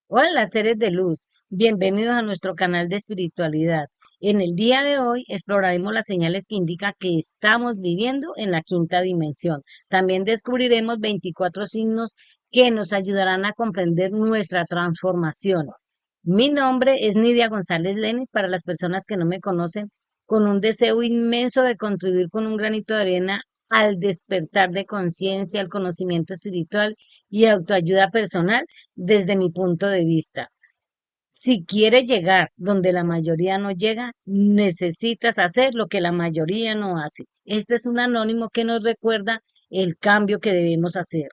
Hola, seres de luz. Bienvenidos a nuestro canal de espiritualidad. En el día de hoy exploraremos las señales que indican que estamos viviendo en la quinta dimensión. También descubriremos 24 signos que nos ayudarán a comprender nuestra transformación. Mi nombre es Nidia González Lenis, para las personas que no me conocen, con un deseo inmenso de contribuir con un granito de arena al despertar de conciencia, al conocimiento espiritual y autoayuda personal desde mi punto de vista. Si quieres llegar donde la mayoría no llega, necesitas hacer lo que la mayoría no hace. Este es un anónimo que nos recuerda el cambio que debemos hacer.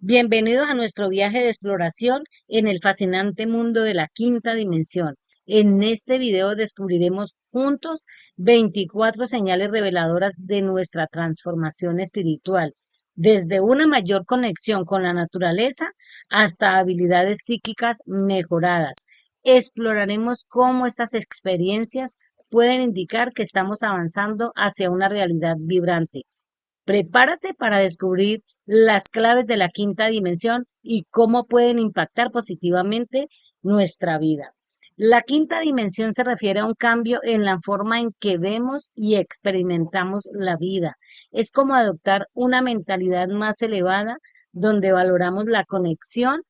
Bienvenidos a nuestro viaje de exploración en el fascinante mundo de la quinta dimensión. En este video descubriremos juntos 24 señales reveladoras de nuestra transformación espiritual, desde una mayor conexión con la naturaleza hasta habilidades psíquicas mejoradas. Exploraremos cómo estas experiencias pueden indicar que estamos avanzando hacia una realidad vibrante. Prepárate para descubrir las claves de la quinta dimensión y cómo pueden impactar positivamente nuestra vida. La quinta dimensión se refiere a un cambio en la forma en que vemos y experimentamos la vida. Es como adoptar una mentalidad más elevada donde valoramos la conexión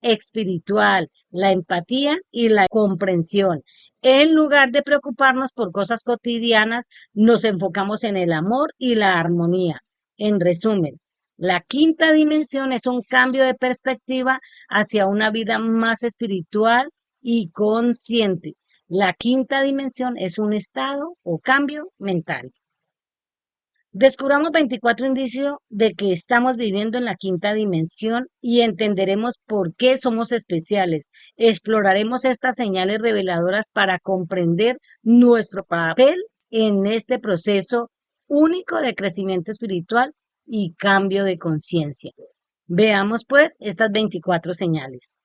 espiritual, la empatía y la comprensión. En lugar de preocuparnos por cosas cotidianas, nos enfocamos en el amor y la armonía. En resumen, la quinta dimensión es un cambio de perspectiva hacia una vida más espiritual y consciente. La quinta dimensión es un estado o cambio mental. Descubramos 24 indicios de que estamos viviendo en la quinta dimensión y entenderemos por qué somos especiales. Exploraremos estas señales reveladoras para comprender nuestro papel en este proceso único de crecimiento espiritual y cambio de conciencia. Veamos pues estas 24 señales.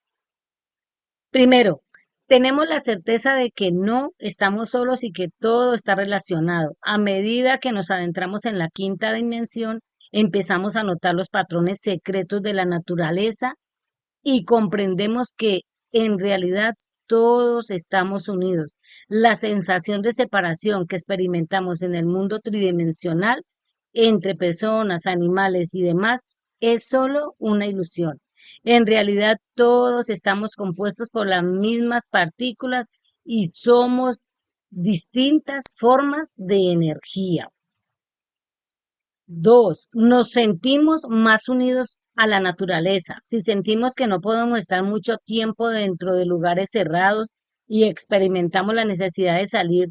Primero, tenemos la certeza de que no estamos solos y que todo está relacionado. A medida que nos adentramos en la quinta dimensión, empezamos a notar los patrones secretos de la naturaleza y comprendemos que en realidad todos estamos unidos. La sensación de separación que experimentamos en el mundo tridimensional entre personas, animales y demás es solo una ilusión. En realidad todos estamos compuestos por las mismas partículas y somos distintas formas de energía. Dos, nos sentimos más unidos a la naturaleza. Si sentimos que no podemos estar mucho tiempo dentro de lugares cerrados y experimentamos la necesidad de salir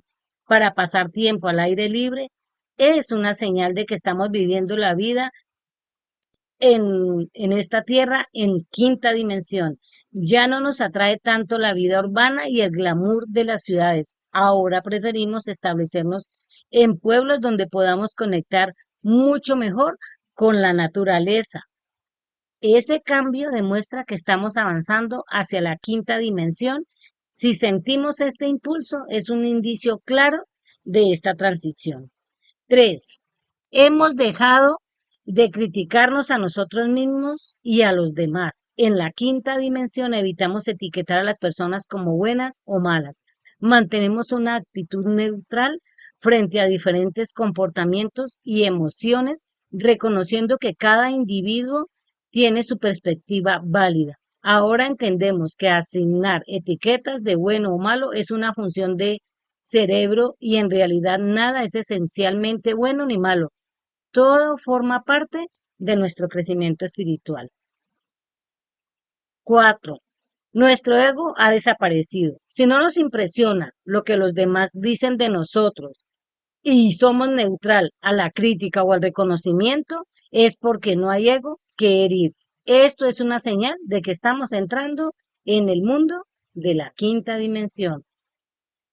para pasar tiempo al aire libre, es una señal de que estamos viviendo la vida en esta tierra en quinta dimensión. Ya no nos atrae tanto la vida urbana y el glamour de las ciudades. Ahora preferimos establecernos en pueblos donde podamos conectar mucho mejor con la naturaleza. Ese cambio demuestra que estamos avanzando hacia la quinta dimensión. Si sentimos este impulso, es un indicio claro de esta transición. Tres, hemos dejado de criticarnos a nosotros mismos y a los demás. En la quinta dimensión evitamos etiquetar a las personas como buenas o malas. Mantenemos una actitud neutral frente a diferentes comportamientos y emociones, reconociendo que cada individuo tiene su perspectiva válida. Ahora entendemos que asignar etiquetas de bueno o malo es una función de cerebro y en realidad nada es esencialmente bueno ni malo. Todo forma parte de nuestro crecimiento espiritual. Cuatro, nuestro ego ha desaparecido. Si no nos impresiona lo que los demás dicen de nosotros y somos neutral a la crítica o al reconocimiento, es porque no hay ego que herir. Esto es una señal de que estamos entrando en el mundo de la quinta dimensión.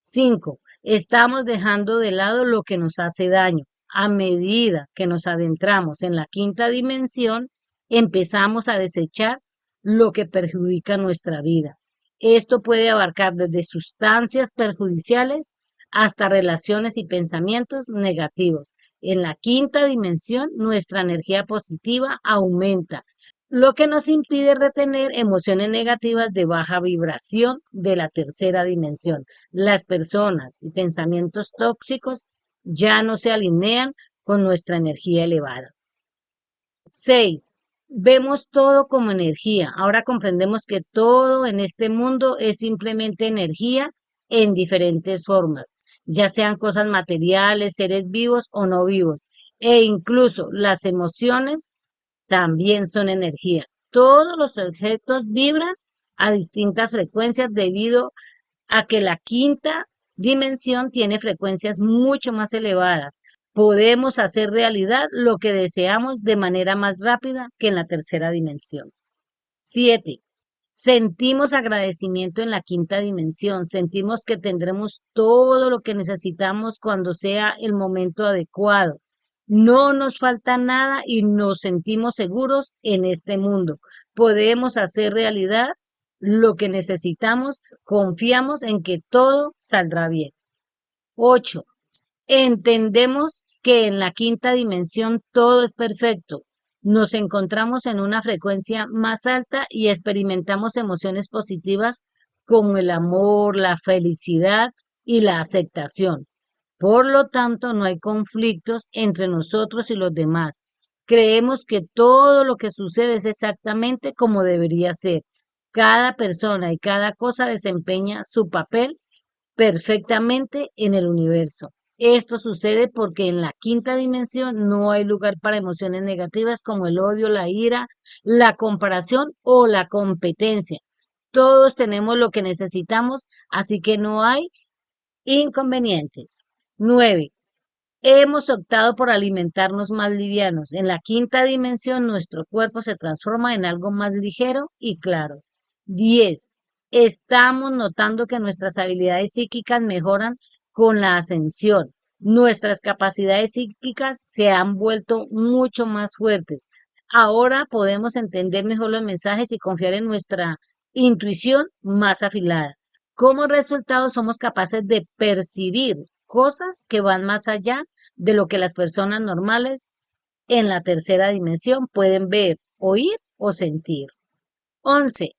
5. Estamos dejando de lado lo que nos hace daño. A medida que nos adentramos en la quinta dimensión, empezamos a desechar lo que perjudica nuestra vida. Esto puede abarcar desde sustancias perjudiciales hasta relaciones y pensamientos negativos. En la quinta dimensión, nuestra energía positiva aumenta. lo que nos impide retener emociones negativas de baja vibración de la tercera dimensión. Las personas y pensamientos tóxicos ya no se alinean con nuestra energía elevada. 6. Vemos todo como energía. Ahora comprendemos que todo en este mundo es simplemente energía en diferentes formas, ya sean cosas materiales, seres vivos o no vivos, e incluso las emociones también son energía. Todos los objetos vibran a distintas frecuencias debido a que la quinta dimensión tiene frecuencias mucho más elevadas. Podemos hacer realidad lo que deseamos de manera más rápida que en la tercera dimensión. 7. Sentimos agradecimiento en la quinta dimensión, sentimos que tendremos todo lo que necesitamos cuando sea el momento adecuado. No nos falta nada y nos sentimos seguros en este mundo. Podemos hacer realidad lo que necesitamos, confiamos en que todo saldrá bien. 8. Entendemos que en la quinta dimensión todo es perfecto. Nos encontramos en una frecuencia más alta y experimentamos emociones positivas como el amor, la felicidad y la aceptación. Por lo tanto, no hay conflictos entre nosotros y los demás. Creemos que todo lo que sucede es exactamente como debería ser. Cada persona y cada cosa desempeña su papel perfectamente en el universo. Esto sucede porque en la quinta dimensión no hay lugar para emociones negativas como el odio, la ira, la comparación o la competencia. Todos tenemos lo que necesitamos, así que no hay inconvenientes. 9. Hemos optado por alimentarnos más livianos. En la quinta dimensión, nuestro cuerpo se transforma en algo más ligero y claro. 10. Estamos notando que nuestras habilidades psíquicas mejoran con la ascensión. Nuestras capacidades psíquicas se han vuelto mucho más fuertes. Ahora podemos entender mejor los mensajes y confiar en nuestra intuición más afilada. Como resultado, somos capaces de percibir cosas que van más allá de lo que las personas normales en la tercera dimensión pueden ver, oír o sentir. 11.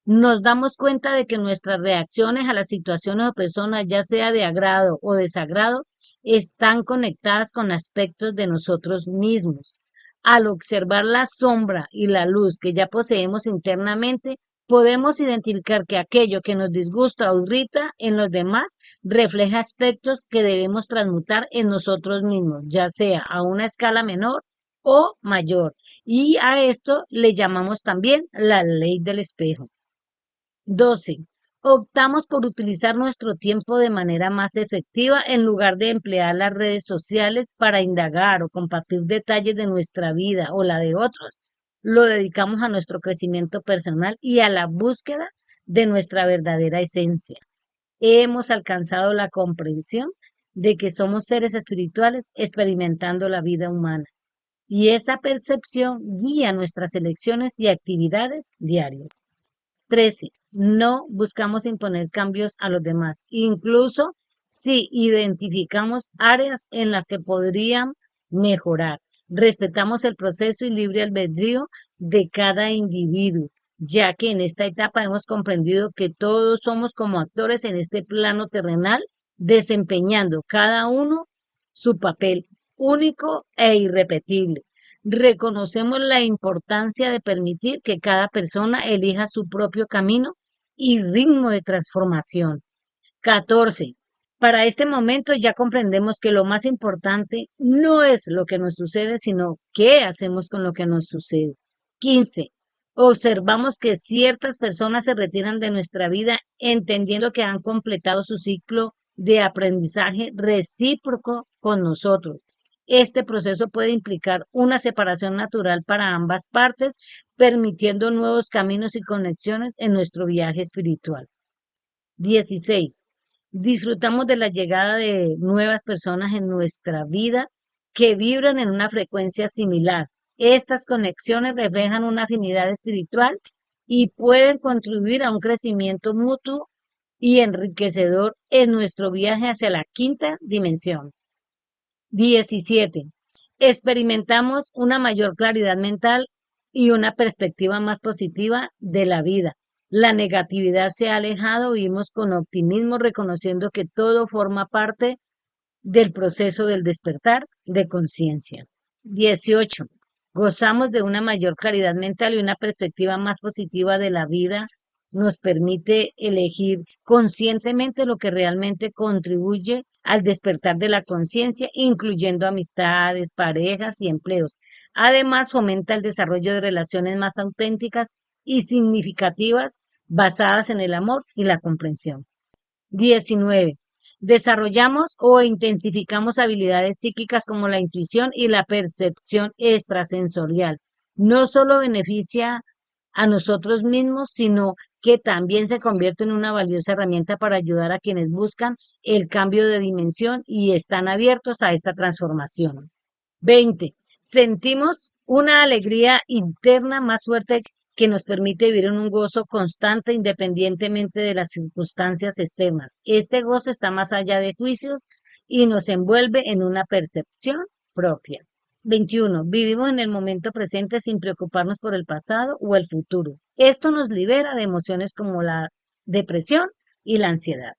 Nos damos cuenta de que nuestras reacciones a las situaciones o personas, ya sea de agrado o desagrado, están conectadas con aspectos de nosotros mismos. Al observar la sombra y la luz que ya poseemos internamente, podemos identificar que aquello que nos disgusta o irrita en los demás refleja aspectos que debemos transmutar en nosotros mismos, ya sea a una escala menor o mayor. Y a esto le llamamos también la ley del espejo. 12. Optamos por utilizar nuestro tiempo de manera más efectiva en lugar de emplear las redes sociales para indagar o compartir detalles de nuestra vida o la de otros. Lo dedicamos a nuestro crecimiento personal y a la búsqueda de nuestra verdadera esencia. Hemos alcanzado la comprensión de que somos seres espirituales experimentando la vida humana. Y esa percepción guía nuestras elecciones y actividades diarias. 13. No buscamos imponer cambios a los demás, incluso si identificamos áreas en las que podrían mejorar. Respetamos el proceso y libre albedrío de cada individuo, ya que en esta etapa hemos comprendido que todos somos como actores en este plano terrenal, desempeñando cada uno su papel único e irrepetible. Reconocemos la importancia de permitir que cada persona elija su propio camino y ritmo de transformación. 14. Para este momento ya comprendemos que lo más importante no es lo que nos sucede, sino qué hacemos con lo que nos sucede. 15. Observamos que ciertas personas se retiran de nuestra vida entendiendo que han completado su ciclo de aprendizaje recíproco con nosotros. Este proceso puede implicar una separación natural para ambas partes, permitiendo nuevos caminos y conexiones en nuestro viaje espiritual. 16. Disfrutamos de la llegada de nuevas personas en nuestra vida que vibran en una frecuencia similar. Estas conexiones reflejan una afinidad espiritual y pueden contribuir a un crecimiento mutuo y enriquecedor en nuestro viaje hacia la quinta dimensión. 17. Experimentamos una mayor claridad mental y una perspectiva más positiva de la vida. La negatividad se ha alejado, vivimos con optimismo, reconociendo que todo forma parte del proceso del despertar de conciencia. 18. Gozamos de una mayor claridad mental y una perspectiva más positiva de la vida. Nos permite elegir conscientemente lo que realmente contribuye al despertar de la conciencia, incluyendo amistades, parejas y empleos. Además, fomenta el desarrollo de relaciones más auténticas y significativas basadas en el amor y la comprensión. 19. Desarrollamos o intensificamos habilidades psíquicas como la intuición y la percepción extrasensorial. No solo beneficia a nosotros mismos, sino que también se convierte en una valiosa herramienta para ayudar a quienes buscan el cambio de dimensión y están abiertos a esta transformación. 20. Sentimos una alegría interna más fuerte que nos permite vivir en un gozo constante independientemente de las circunstancias externas. Este gozo está más allá de juicios y nos envuelve en una percepción propia. 21. Vivimos en el momento presente sin preocuparnos por el pasado o el futuro. Esto nos libera de emociones como la depresión y la ansiedad.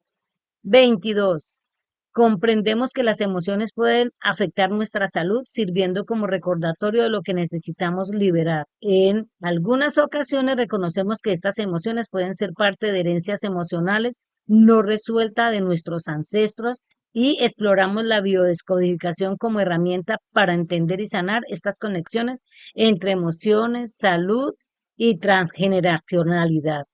22. Comprendemos que las emociones pueden afectar nuestra salud, sirviendo como recordatorio de lo que necesitamos liberar. En algunas ocasiones reconocemos que estas emociones pueden ser parte de herencias emocionales no resueltas de nuestros ancestros y exploramos la biodescodificación como herramienta para entender y sanar estas conexiones entre emociones, salud y transgeneracionalidad.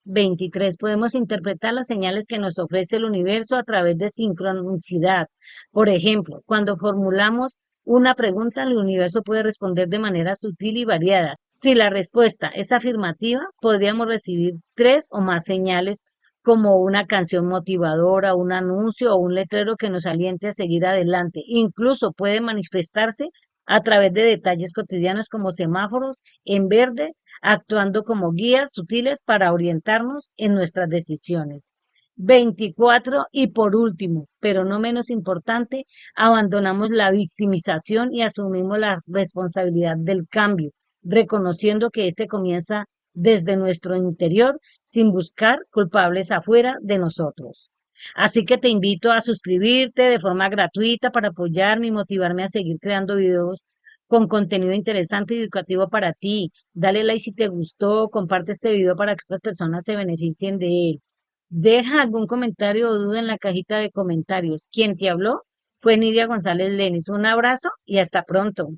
23. Podemos interpretar las señales que nos ofrece el universo a través de sincronicidad. Por ejemplo, cuando formulamos una pregunta, el universo puede responder de manera sutil y variada. Si la respuesta es afirmativa, podríamos recibir tres o más señales como una canción motivadora, un anuncio o un letrero que nos aliente a seguir adelante. Incluso puede manifestarse a través de detalles cotidianos como semáforos en verde, actuando como guías sutiles para orientarnos en nuestras decisiones. 24. Y por último, pero no menos importante, abandonamos la victimización y asumimos la responsabilidad del cambio, reconociendo que este comienza desde nuestro interior sin buscar culpables afuera de nosotros. Así que te invito a suscribirte de forma gratuita para apoyarme y motivarme a seguir creando videos con contenido interesante y educativo para ti. Dale like si te gustó, comparte este video para que otras personas se beneficien de él. Deja algún comentario o duda en la cajita de comentarios. Quien te habló fue Nidia González Lenis. Un abrazo y hasta pronto.